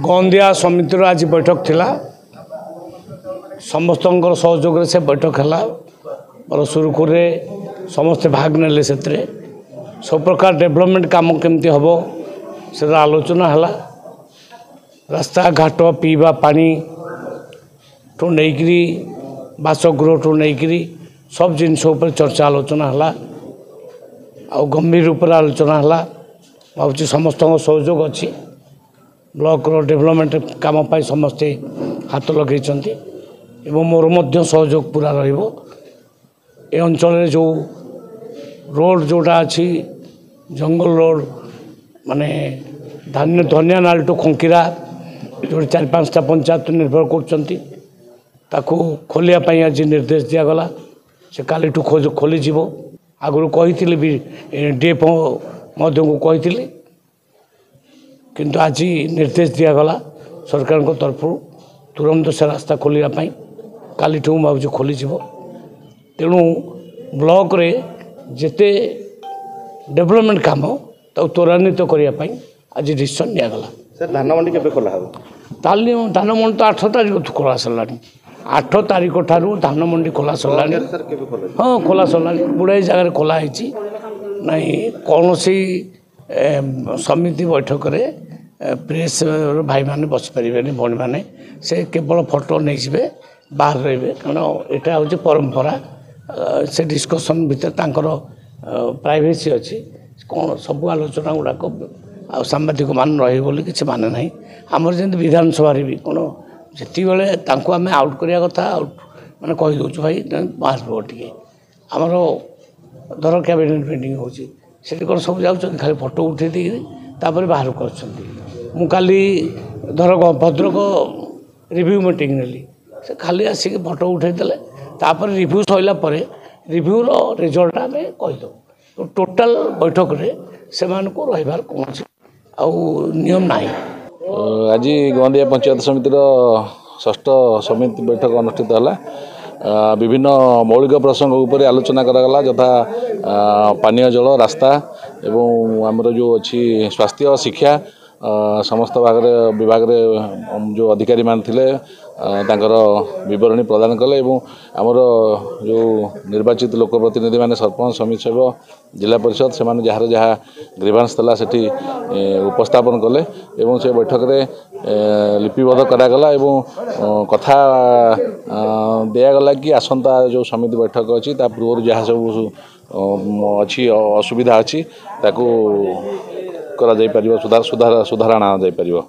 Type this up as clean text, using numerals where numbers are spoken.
गंदिया समितिर आज बैठक थिला समस्त सहयोग से बैठक है और सुरखुर समस्ते भाग ने सब प्रकार डेवलपमेंट काम केमती हम से आलोचना है रास्ता घाट पीवा पानी ठू नहीं बासगृह ठू नहीं सब जिनस चर्चा आलोचना है आ गंभीर रूप से आलोचना है भावी समस्त सहयोग अच्छी ब्लॉक डेवलपमेंट काम पाई समस्ते हाथ लगे मोर मध्य सहयोग पूरा रे अंचल जो रोड जोटा अच्छी जंगल रोड माने धनिया नाल टू खंकीरा जो 4-5टा पंचायत निर्भर कर खोलिया आज निर्देश दिगला से काली खोली आगु कही डीएफ को कही किंतु आज निर्देश दिगला सरकार तरफ तुरंत से रास्ता खोलने काली भाव खोली तेणु ब्लॉक रे जिते डेवलपमेंट काम तो त्वरान्वित करने आज डिसीजन निगला सर धान मंडी केबे खोला हो धान मंडी तो 8 तारीख खोला सरला 8 तारीख ठारू धान मंडी खोला सरला सर केबे खोला हाँ खोला सरला गुड़ाई जगह खोला है नहीं कौन सी समिति बैठक रे प्रेस भाई माने बस पारे भौणी मैंने से केवल फोटो नहीं जाए बाहर रे कारण यहाँ हूँ परंपरा से डिस्कसन भितर प्राइवेसी अच्छी कौन सब आलोचना गुड़ाक आ सांबादिक मान रही बोली किसी माने ना आमर जमी विधानसभा भी कौन जिते बड़े आम आउट करवा कथा आउट मैंने कहीदे भाई बाहर रो टे आमर धर कैबिनेट मीटिंग होती कौन सब जाऊँ खाली फोटो उठे देपर बाहर कर काली धर भद्रक रिव्यू मीटिंग नेली से खाली आसिक फोटो उठे तापर रिव्यू सरला रिव्यूर रिजल्ट आम कहीदे तो टोटाल बैठक रे से रहीबार कौन नियम ना आज गंदिया पंचायत समितिर षष्ठ समिति बैठक अनुष्ठित है विभिन्न मौलिक प्रसंग उपर आलोचना करागला यथा पानीय जल रास्ता एवं आमर जो अच्छी स्वास्थ्य शिक्षा समस्त विभाग जो अधिकारी मान थिले तांकर विवरणी प्रदान कले एवं आमर जो निर्वाचित लोक प्रतिनिधि माने सरपंच समिति सभ्य जिला परिषद से माने जहाँ जहाँ ग्रीवांस थला सेठी उपस्थापन कले एवं से बैठक रे लिपिबद्ध करागला एवं कथा दिगला कि आसंता जो समिति बैठक अच्छी ता पूर्व जहाँ सब अच्छी असुविधा अच्छी ताकू करा जाई परिबो सुधार आना जाई परिबो।